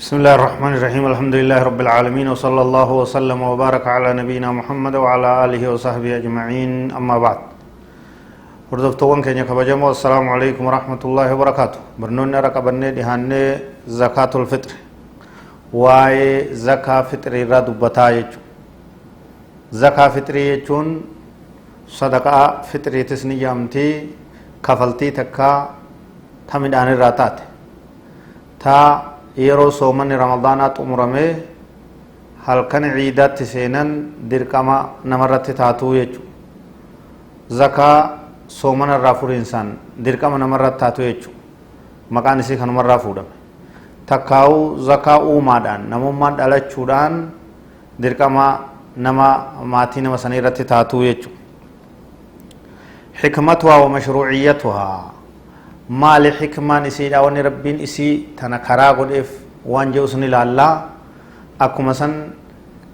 بسم الله الرحمن الرحيم الحمد لله رب العالمين وصلى الله وسلم وبارك على نبينا محمد وعلى آله وصحبه أجمعين أما بعد وردفتوان كينيا كبجمو السلام عليكم ورحمة الله وبركاته برنون رقبني دهاني زكاة الفطر واي زكاة فطر راد بتايج زكاة فطر يجون صدقاء فطر تسني يامتي كفلتي تكا تمدان الراتات تا yeroo soomanni ramadaanaa xumuramee halkan ciidaatti seenan dirqama namarratti taatuu jechuudha. Zakaa soomana irraa furiinsaan dirqama namarratti taatuu jechuudha. Maqaan isii kanumarraa fuudhame. Takkaa'uu zakaa uumaadhaan namummaan dhalachuudhaan dirqama nama maatii nama sanii irratti taatuu jechuudha. Hikmatuhaa wa mashruuciyyatuhaa maali hikmaan isiidha wanni rabbiin isii tana karaa godheef waan jedhu sun ilaallaa akkuma san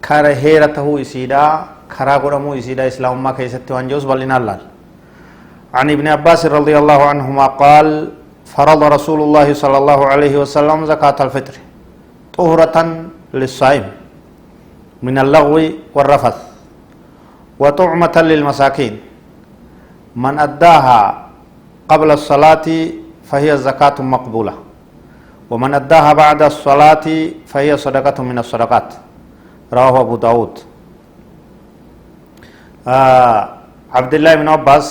kara heera tahuu isiidha karaa godhamuu isiidha islaamummaa keessatti waan jedhus bal'inaan laal عن ابن عباس رضي الله عنهما قال فرض رسول الله صلى الله عليه وسلم زكاة الفطر طهرة للصائم من اللغو والرفث وطعمة للمساكين من أداها قبل الصلاة فهي زكاة مقبولة ومن أداها بعد الصلاة فهي صدقة من الصدقات رواه أبو داود عبد الله بن عباس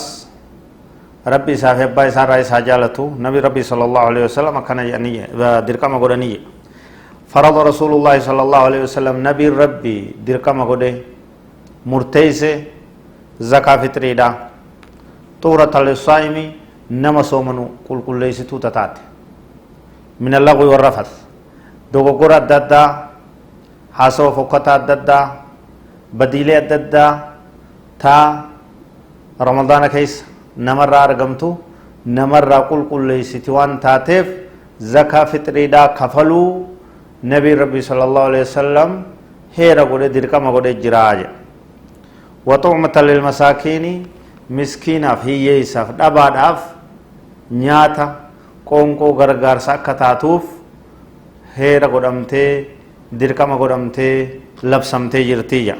ربي صاحب باي سار رئيس حجالته نبي ربي صلى الله عليه وسلم كان يعني دركما غدنيه فرض رسول الله صلى الله عليه وسلم نبي ربي دركما غده مرتيس زكاة فطري دا طهرة للصائم نما صومنو كل ليستو تتات من اللغو والرفث دوغورا ددا حاسو فقطا ددا بديله ددا تا رمضان كيس نمر ارغمتو نمر كل ليستو وان تاتف زكاة فطري دا كفلو نبي ربي صلى الله عليه وسلم هيرا غودي دركما غودي جراج وطعمة للمساكين مسكينا في يسف دباداف nyaata qoonqoo gargaarsa akka taatuuf heera godhamtee dirqama godhamtee labsamtee jirtiyya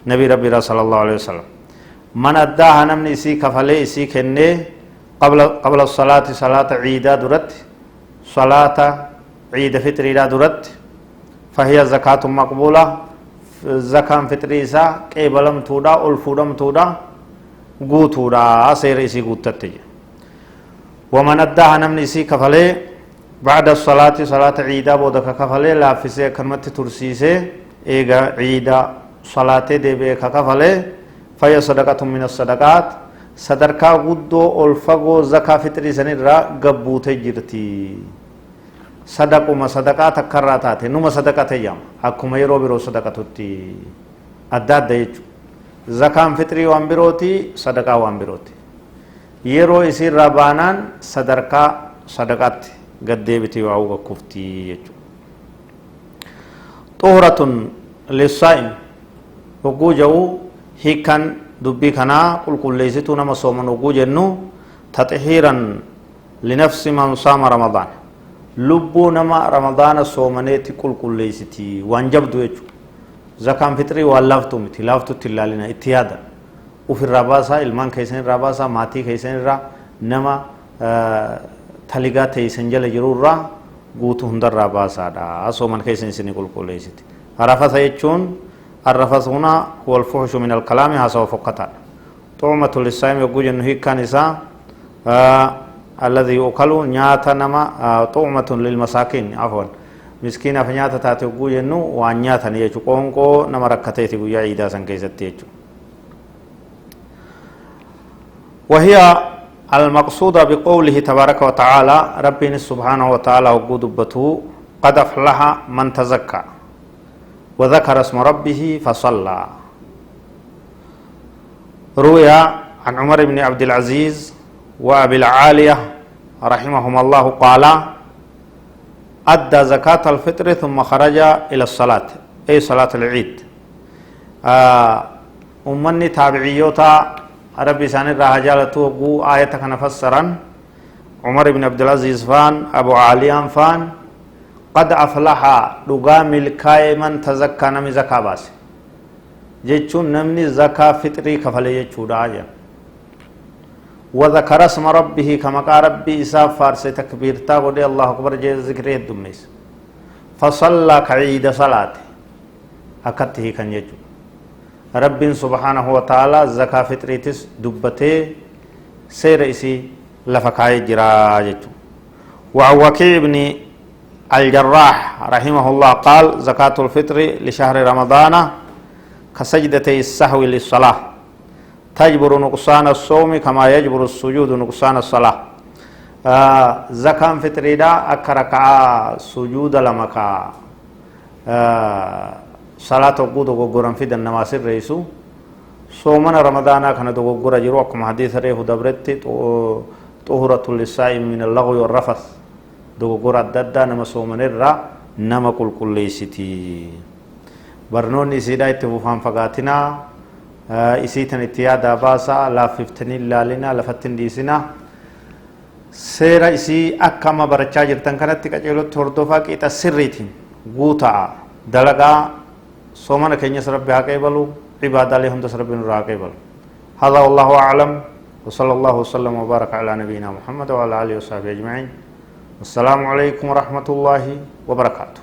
nabi rabbi sallallahu alaihi wasallam man addaaha namni isii kafalee isii kennee qabla salaati salaata ciidaa duratti salaata ciida fitriidhaa duratti fahiya zakaatun maqbuula zakaan fitrii isaa qeebalamtuudha ol fuudhamtuudha guutuudha seera isii guuttatte ومن أداها نمني سي كفلي بعد الصلاة صلاة عيدا بودك كفلي لا فيسي كلمة ترسيسي إيغا عيدا صلاة دي بيكا كفلي فهي صدقة من الصدقات صدركا غدو الفقو زكاة فطري سنرى قبوت جرتي صدقو ما صدقات كراتات نما صدقات يام حكما يرو برو صدقاتي أداد ديجو زكاة فطري وان بروتي صدقا وان بروتي yeroo isin rabaanaan sadarkaa sadaqaatti gaddeebiti waa uga kuftii jechuudha. Xuhuratun lissaa'im hogguu jedhu hiikan dubbii kanaa qulqulleessituu nama sooman hogguu jennu taxihiiran linafsi man saama ramadaan lubbuu nama ramadaana soomaneetti qulqulleessitii waan jabdu jechuudha. Zakaan fitrii waan laaftuu miti laaftutti ilaalina itti yaada. وفي الرباسة المان كيسن الرباسة ماتي كيسن الرا نما تلقات يسنجل جرورا قوتو هند الرباسة دا أسو من كيسن سنقول كوليست الرفث يجون الرفث هنا هو الفحش من الكلام هسا فقطا طعمة للصائم يقول إنه كان إسا الذي يؤكل نياتا نما طعمة للمساكين عفوا مسكين فنياتا تاتي يقول إنه وانياتا نيجو قونكو نما ركتيتي يقول يا عيدا سن كيست يجو وهي المقصودة بقوله تبارك وتعالى ربنا سبحانه وتعالى وقود بته قد أفلح من تزكى وذكر اسم ربه فصلى روي عن عمر بن عبد العزيز وأبي العالية رحمهم الله قال أدى زكاة الفطر ثم خرج إلى الصلاة أي صلاة العيد أمني تابعيوتا ربي ساني راجالة توقو آية كان فسرا عمر بن عبد العزيز فان أبو عليان فان قد أفلح لقام الكاي من تزكى نمي زكاة باس جيتشون نمني زكاة فطري كفلي جيتشو داجا وذكر اسم ربه كما قال ربي إساف فارس تكبيرتا ودي الله أكبر جي ذكره الدميس فصلى كعيد صلاة أكته كان يجو رب سبحانه وتعالى زكاة فطريتس دبته سير إسي لفكاي جراجته وعن وكيع بن الجراح رحمه الله قال زكاة الفطر لشهر رمضان كسجدتي السهو للصلاة تجبر نقصان الصوم كما يجبر السجود نقصان الصلاة زكاة فطري دا أكركع سجود لمكا صلاة وقود وقرن في النماس الرئيسو صومنا رمضان كان دوغورا جروكم حديث ريه دبرت طهرة للصائم من اللغو والرفث دوغورا ددا نما صومنا الرا نما كل ليستي برنوني سيدا اتفوفان فقاتنا isiitan itti yaada baasaa laaffiftanii ilaalinaa lafattin dhiisinaa seera isii akka amma barachaa jirtan kanatti qaceelotti hordofaa qixa sirriitiin guutaa dalagaa soomana keenyas rabbi haa qeebalu cibaadaalee hundas rabbi nurraa haa qeebalu هذا والله أعلم وصلى الله وسلم وبارك على نبينا محمد وعلى آله وصحبه أجمعين والسلام عليكم ورحمة الله وبركاته